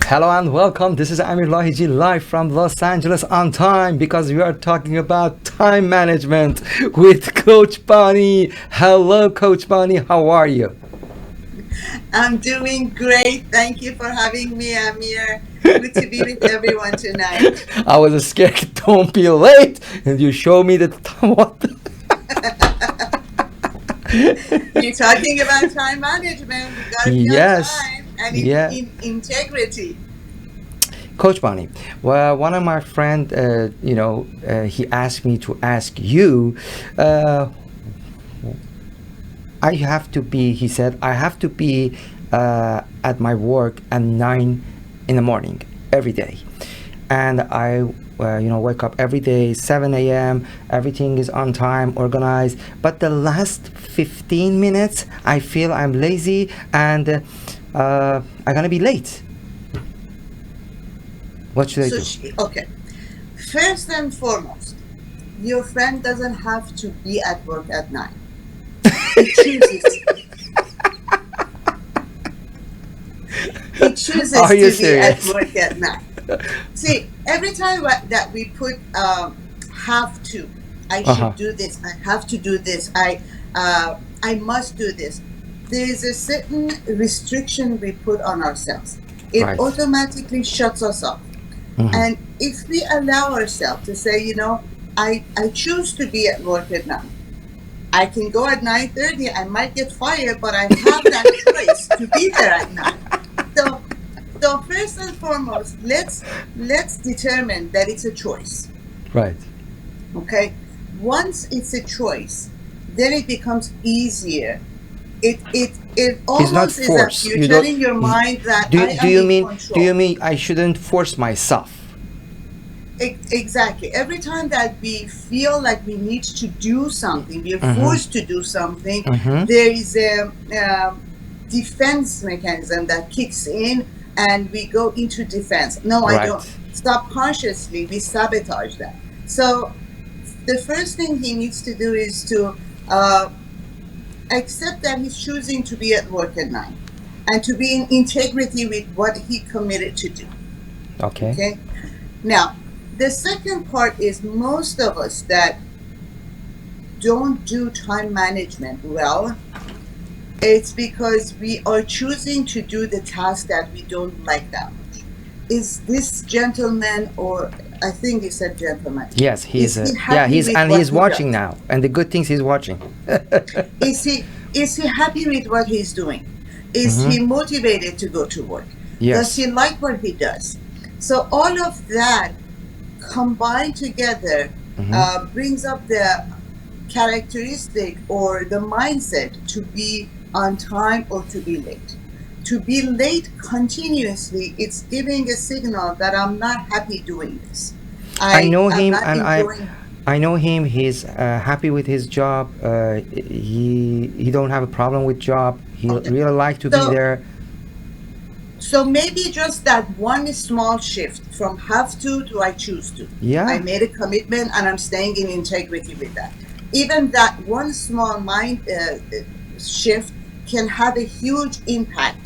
Hello and welcome. This is Amir Lahijy live from Los Angeles on time because we are talking about time management with Coach Bannie. Hello, Coach Bannie. How are you? I'm doing great. Thank you for having me, Amir. Good to be with everyone tonight. I was scared. Don't be late, and you show me the what? You're talking about time management. We got to be on Yes. time and Yeah. in integrity. Coach Bonnie, well, one of my friend, he asked me to ask you. Uh, I have to be. He said I have to be at my work at 9 in the morning every day, and I, wake up every day 7 a.m. Everything is on time, organized. But the last 15 minutes, I feel I'm lazy and I'm gonna be late. What should I do? Okay. First and foremost, your friend doesn't have to be at work at 9. He chooses. He chooses Are you to be at serious? work at 9. See, every time that we put have to, I Uh-huh. should do this, I have to do this, I must do this. There is a certain restriction we put on ourselves. It Right. automatically shuts us off. Mhm. And if we allow ourselves to say, I choose to be at work at 9. I can go at 9:30. I might get fired, but I have that choice to be there at 9. So, so first and foremost, let's determine that it's a choice. Right. Okay. Once it's a choice, then it becomes easier. It It's not almost is that force. you're You don't. telling your mind that Do I do am you in mean do you control. mean I shouldn't force myself? Exactly. Every time that we feel like we need to do something, we are Mm-hmm. forced to do something, Mm-hmm. there is a defense mechanism that kicks in and we go into defense. No, I don't. Right. Subconsciously, we sabotage that. So the first thing he needs to do is to uh, accept that he's choosing to be at work at 9 and to be in integrity with what he committed to do. Okay. Okay? Now, the second part is most of us that don't do time management well, it's because we are choosing to do the task that we don't like that much. Is this gentleman, or I think he said gentleman, Yes, he's is he yeah, happy he's with and what he's he watching does? now. And the good things he's watching. Is he happy with what he's doing? Is Mm-hmm. he motivated to go to work? Does Yes. he like what he does? So all of that combined together Mm-hmm. brings up the characteristic or the mindset to be on time or to be late. To be late continuously, it's giving a signal that I'm not happy doing this. I I know am him, not and enjoying. I know him. He's happy with his job. He don't have a problem with job. He Okay. really like to be So there. so maybe just that one small shift from have to I choose to. I Yeah. made a commitment and I'm staying in integrity with that. Even that one small mind shift can have a huge impact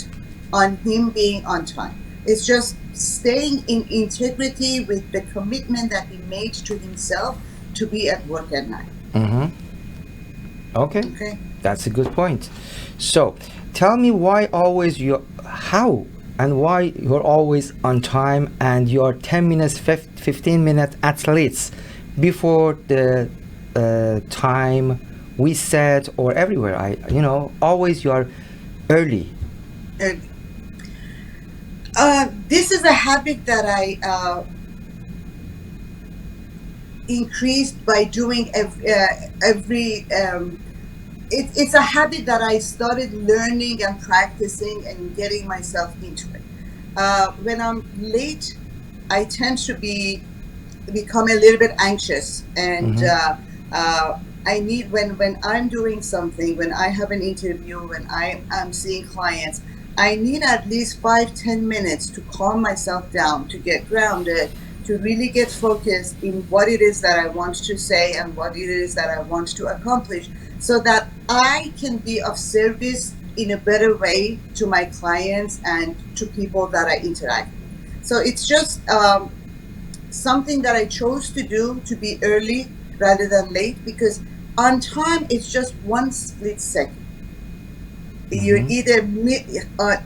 on him being on time. It's just staying in integrity with the commitment that he made to himself to be at work at 9. Mm-hmm. Okay. Okay. That's a good point. So, tell me how and why you're always on time and you're 10 minutes, 15 minute athletes before the time we set or everywhere. Always you're early. And this is a habit that I increased by doing every it's a habit that I started learning and practicing and getting myself into it. When I'm late, I tend to become a little bit anxious, and Mm-hmm. I need when I'm doing something, when I have an interview, when I'm seeing clients, I need at least 5-10 minutes to calm myself down, to get grounded, to really get focused in what it is that I want to say and what it is that I want to accomplish, so that I can be of service in a better way to my clients and to people that I interact with. So it's just something that I chose to do, to be early rather than late, because on time it's just one split second. You're either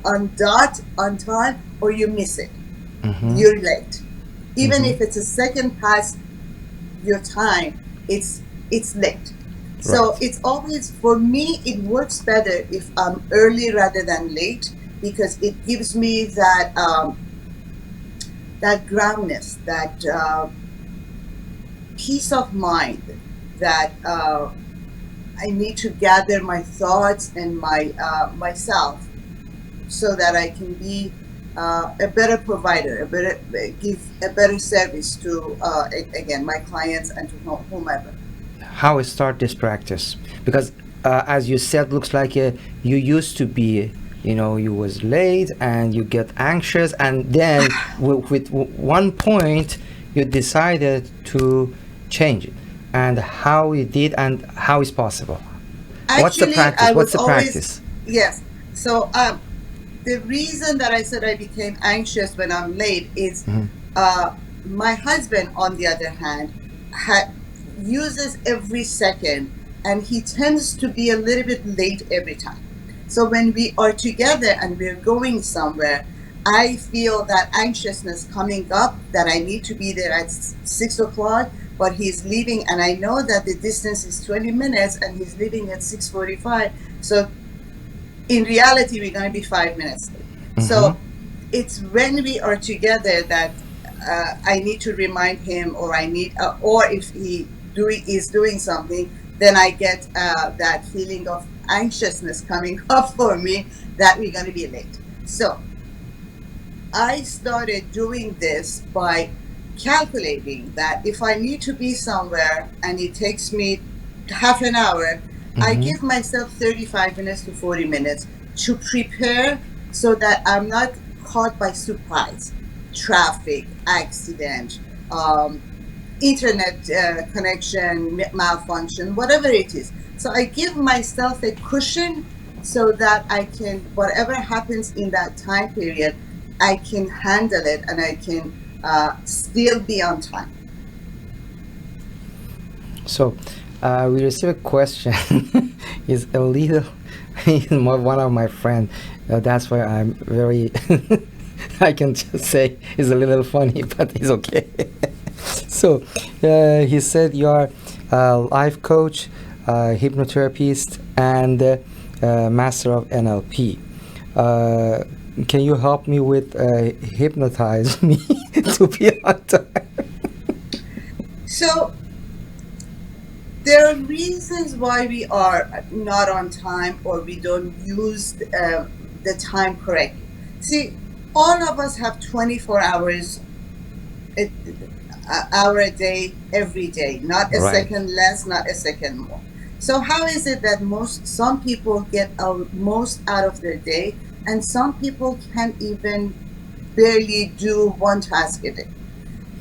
on dot, on time, or you miss it. You're late. Even if it's a second past your time, it's late. So Right. it's always, for me, it works better if I'm early rather than late, because it gives me that that groundness, that peace of mind, that I need to gather my thoughts and my myself, so that I can be a better provider, give a better service to again, my clients and to whomever. How I start this practice? Because as you said, looks like you used to be, you was late and you get anxious, and then with one point you decided to change it, and how you did and how is possible. What's the Actually, practice? I What's was the always, practice? yes. So the reason that I said I became anxious when I'm late is my husband, on the other hand, uses every second, and he tends to be a little bit late every time. So when we are together and we're going somewhere, I feel that anxiousness coming up, that I need to be there at 6 o'clock, but he's leaving, and I know that the distance is 20 minutes, and he's leaving at 6:45. So in reality, we're going to be 5 minutes late. So it's when we are together that I need to remind him, or I need, or if he is doing something, then I get that feeling of anxiousness coming up for me that we're going to be late. So I started doing this by calculating that if I need to be somewhere and it takes me half an hour, I give myself 35 minutes to 40 minutes to prepare, so that I'm not caught by surprise. Traffic, accident, internet connection malfunction, whatever it is. So I give myself a cushion, so that I can, whatever happens in that time period, I can handle it, and I can still be on time. So we received a question. Is a little one of my friend. That's why I'm very. I can just say it's a little funny, but it's okay. So he said you are a life coach, hypnotherapist, and master of NLP. Can you help me with hypnotize me to be on time? So there are reasons why we are not on time, or we don't use the time correctly. See, all of us have 24 hours hour a day, every day, not a Right. second less, not a second more. So how is it that some people get most out of their day, and some people can't even barely do one task a day?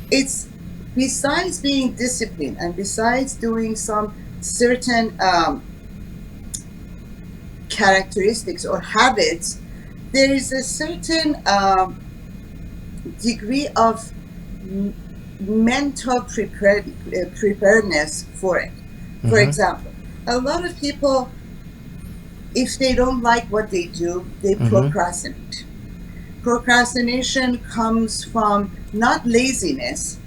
It's, besides being disciplined and besides doing some certain characteristics or habits, there is a certain degree of mental preparedness for it. For example, a lot of people, if they don't like what they do, they procrastinate. Procrastination comes from not laziness,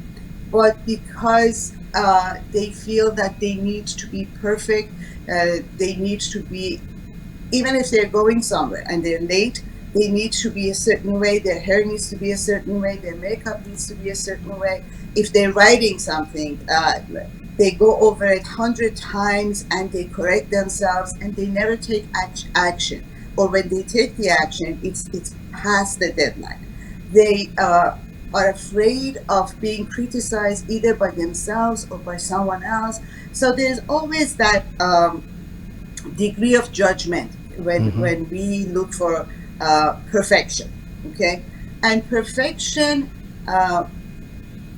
but because they feel that they need to be perfect. They need to be, even if they're going somewhere and they're late, they need to be a certain way. Their hair needs to be a certain way. Their makeup needs to be a certain way. If they're writing something, they go over it 100 times and they correct themselves, and they never take action. Or when they take the action, it's past the deadline. They are afraid of being criticized either by themselves or by someone else. So there's always that degree of judgment when we look for perfection. Okay, and perfection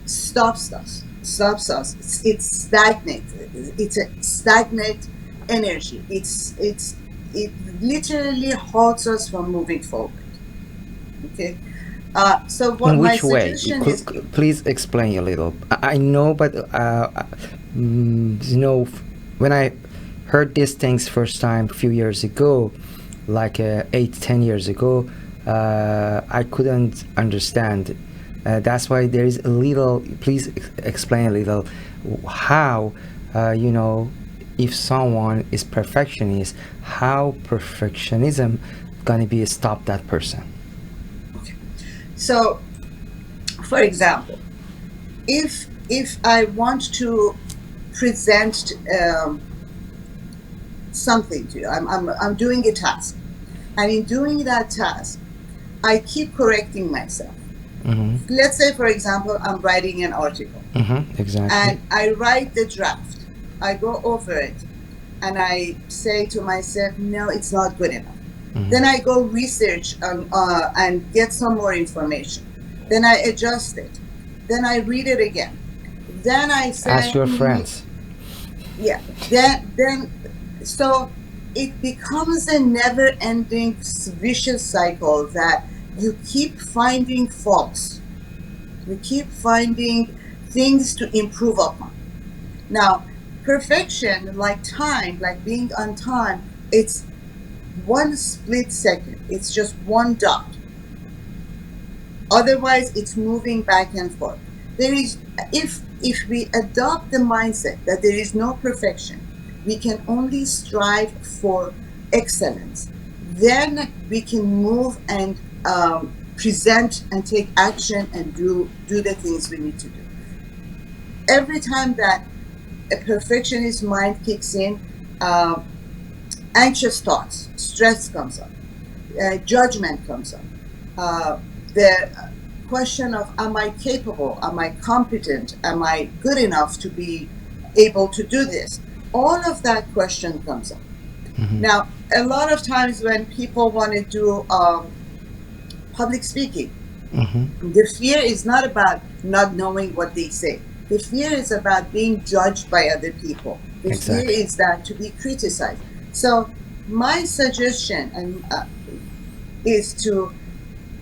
stops us. It's stagnant. It's a stagnant energy. It literally halts us from moving forward. Okay, So what In my which way? suggestion is, Please explain a little. I know, but you know, when I heard these things first time a few years ago, like 8-10 years ago, I couldn't understand. That's why there is a little. Please explain a little how you know, if someone is perfectionist, how perfectionism gonna be stop that person. so for example, if I want to present something to you, I'm doing a task, and in doing that task, I keep correcting myself. Mm-hmm. Let's say, for example, I'm writing an article, Mm-hmm. Exactly. and I write the draft. I go over it, and I say to myself, no, it's not good enough. Mm-hmm. Then I go research and get some more information. Then I adjust it. Then I read it again. Then I say, Ask your friends. yeah. Then so it becomes a never-ending vicious cycle that you keep finding faults. You keep finding things to improve upon. Now, perfection, like time, like being on time, it's one split second. It's just one dot. Otherwise, it's moving back and forth. There is, if we adopt the mindset that there is no perfection, we can only strive for excellence. Then we can move and present and take action and do the things we need to do. Every time that a perfectionist mind kicks in, anxious thoughts, stress comes up, judgment comes up, the question of, am I capable, am I competent, am I good enough to be able to do this? All of that question comes up. Mm-hmm. Now, a lot of times when people want to do public speaking, Mm-hmm. the fear is not about not knowing what they say. The fear is about being judged by other people. The Exactly. fear is that to be criticized. So my suggestion is to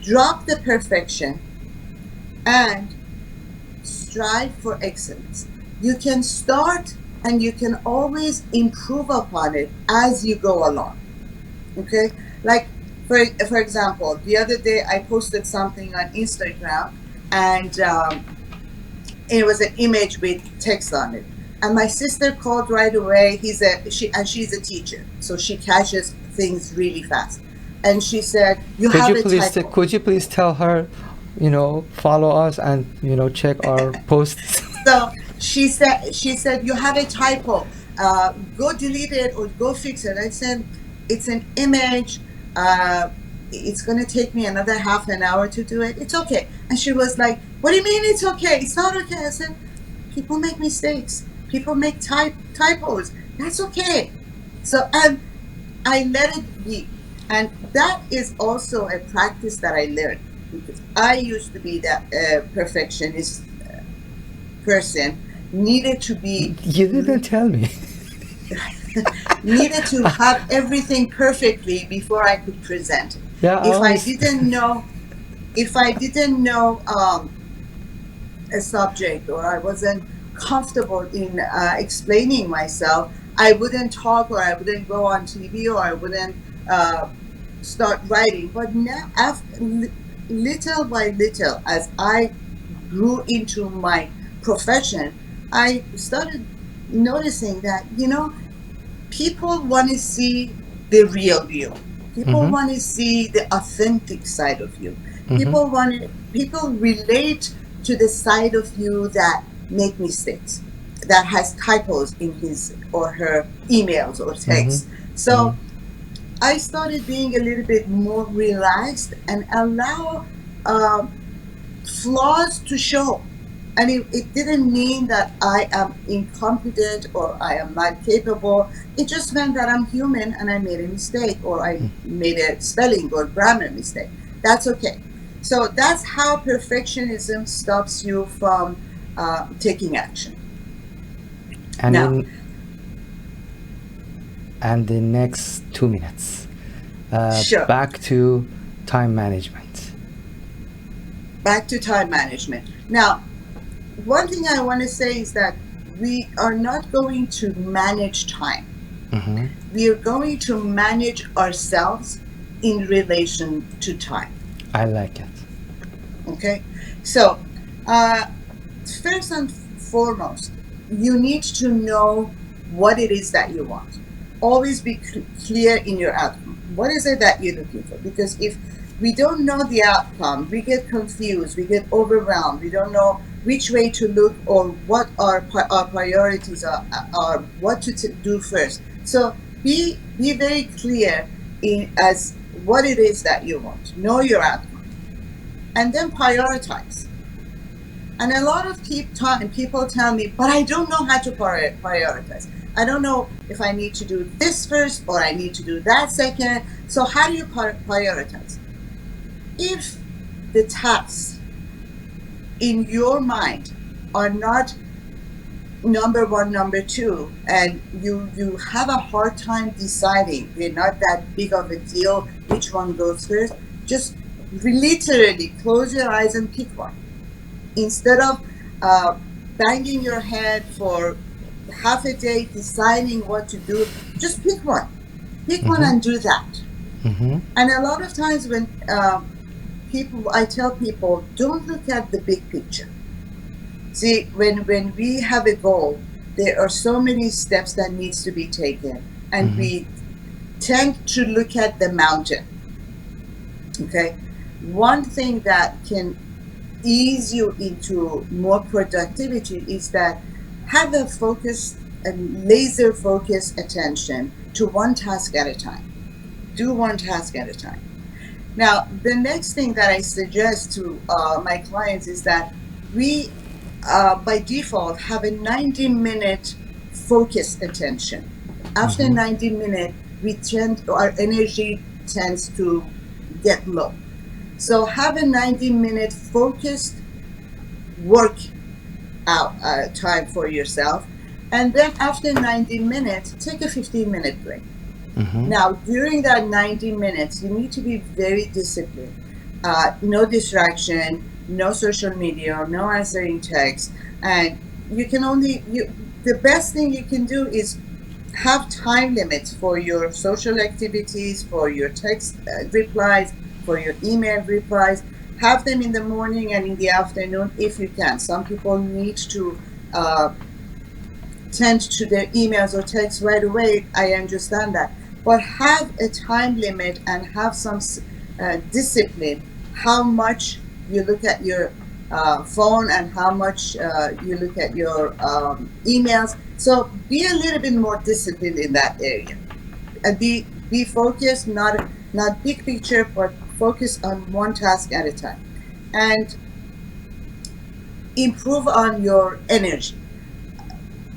drop the perfection and strive for excellence. You can start and you can always improve upon it as you go along. Okay? Like, for example, the other day I posted something on Instagram, and it was an image with text on it. And my sister called right away. She's a teacher, so she catches things really fast. And she said, "You have a typo." Could you please tell her, you know, follow us and, you know, check our posts? So she said, "You have a typo. Go delete it or go fix it." I said, "It's an image. It's going to take me another half an hour to do it. It's okay." And she was like, "What do you mean it's okay? It's not okay." I said, "People make mistakes. People make typos. That's okay." So I let it be. And that is also a practice that I learned, because I used to be that perfectionist person, needed to be You didn't tell me. needed to have everything perfectly before I could present it. Yeah, If I didn't know a subject, or I wasn't comfortable in explaining myself, I wouldn't talk, or I wouldn't go on TV, or I wouldn't start writing. But now, little by little, as I grew into my profession, I started noticing that, you know, people want to see the real you. People Mhm. want to see the authentic side of you. Mhm. People relate to the side of you that make mistakes, that has typos in his or her emails or texts. So I started being a little bit more relaxed and allow flaws to show. And it didn't mean that I am incompetent or I am not capable. It just meant that I'm human and I made a mistake, or I made a spelling or grammar mistake. That's okay. So that's how perfectionism stops you from taking action. And Now, the next 2 minutes, sure. back to time management. back to time management. Now, one thing I want to say is that we are not going to manage time. Mm-hmm. We are going to manage ourselves in relation to time. I like it. Okay? So, first and foremost, you need to know what it is that you want. Always be clear in your outcome. What is it that you're looking for? Because if we don't know the outcome, we get confused, we get overwhelmed, we don't know which way to look or what our priorities are what to do first. So be very clear as what it is that you want. Know your outcome. And then prioritize. And a lot of people tell me, but I don't know how to prioritize. I don't know if I need to do this first or I need to do that second. So how do you prioritize? If the tasks in your mind are not number one, number two, and you have a hard time deciding, they're not that big of a deal, which one goes first, just literally close your eyes and pick one. Instead of banging your head for half a day deciding what to do, just pick one. Pick one and do that. Mm-hmm. And a lot of times when I tell people, don't look at the big picture. See, when we have a goal, there are so many steps that needs to be taken, and we tend to look at the mountain. Okay? One thing that can ease you into more productivity is that have a focused and laser focused attention to one task at a time. Do one task at a time. Now, the next thing that I suggest to my clients is that we, by default, have a 90-minute focused attention. After 90 minutes, our energy tends to get low. So have a 90-minute focused work out time for yourself. And then after 90 minutes, take a 15-minute break. Now, during that 90 minutes, you need to be very disciplined. No distraction, no social media, no answering texts. And you can the best thing you can do is have time limits for your social activities, for your text replies, for your email replies. Have them in the morning and in the afternoon if you can. Some people need to tend to their emails or texts right away. I understand that. But have a time limit and have some discipline how much you look at your phone and how much you look at your emails. So be a little bit more disciplined in that area. And be focused, not big picture, but focus on one task at a time. And improve on your energy.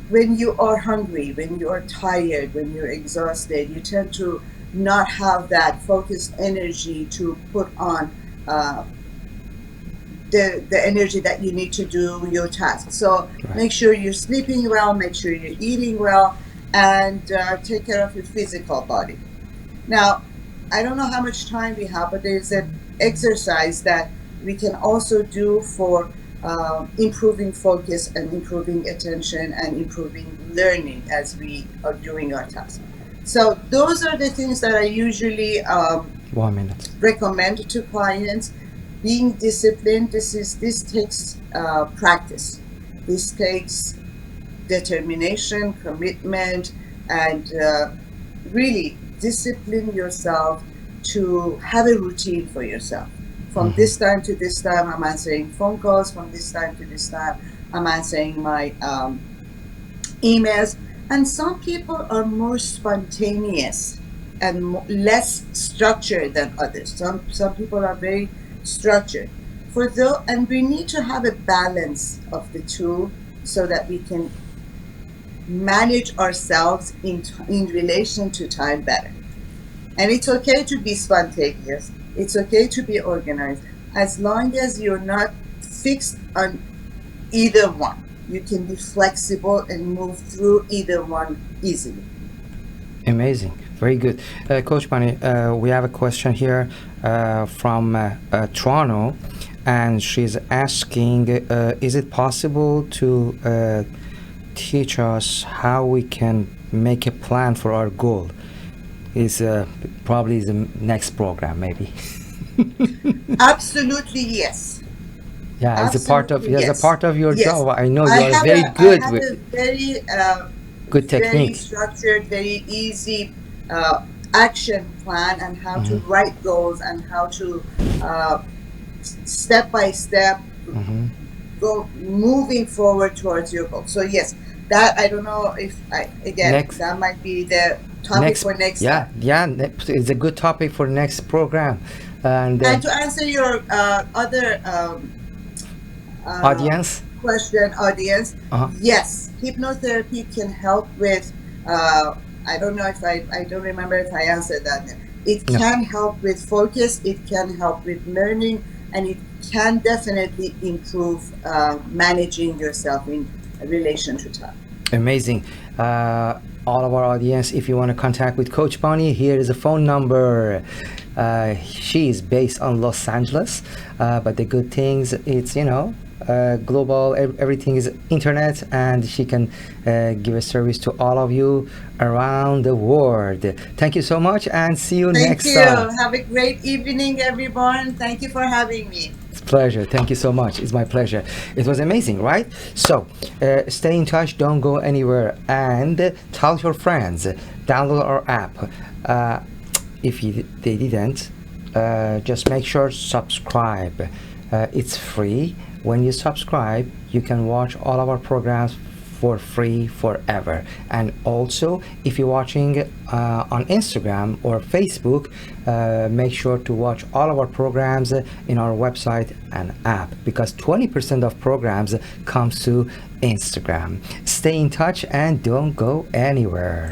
When you are hungry, when you are tired, when you're exhausted, you tend to not have that focused energy to put on the energy that you need to do your task. So make sure you're sleeping well, make sure you're eating well, and take care of your physical body. Now, I don't know how much time we have, but there's an exercise that we can also do for improving focus and improving attention and improving learning as we are doing our task. So those are the things that I usually 1 minute. recommend to clients. Being disciplined, this takes practice. This takes determination, commitment, and really discipline yourself to have a routine for yourself. From this time to this time, I'm answering phone calls. From this time to this time, I'm answering my emails. And some people are more spontaneous and less structured than others. Some people are very structured. And we need to have a balance of the two so that we can manage ourselves in relation to time better. And it's okay to be spontaneous. It's okay to be organized, as long as you're not fixed on either one. You can be flexible and move through either one easily. Amazing. Very good. Coach Bannie, we have a question here from Toronto. and she's asking, is it possible to teach us how we can make a plan for our goal? Is probably the next program, maybe. Absolutely yes. Yeah, it's a part of Absolutely, as a yes. part of your Yes. job. I know I you are have very a, good I have with a very good very technique. structured, very easy action plan and how to write goals and how to step by step go moving forward towards your goal. So yes, that I don't know if that might be the topic for next time. It's a good topic for next program. And to answer your other audience question, yes, hypnotherapy can help with. I don't know if I don't remember if I answered that. It can help with focus. It can help with learning, and it can definitely improve managing yourself in relation to time. Amazing. All of our audience, if you want to contact with Coach Bannie, here is a phone number. She is based on Los Angeles, but the good things, it's, global, everything is internet, and she can give a service to all of you around the world. Thank you so much, and see you next time. Thank you. Have a great evening, everyone. Thank you for having me. It's a pleasure. Thank you so much. It's my pleasure. It was amazing, right? So stay in touch, don't go anywhere, and tell your friends, download our app. If they didn't, just make sure subscribe. It's free. When you subscribe, you can watch all of our programs for free forever. And also, if you're watching on Instagram or Facebook, make sure to watch all of our programs in our website and app, because 20% of programs comes to Instagram. Stay in touch and don't go anywhere.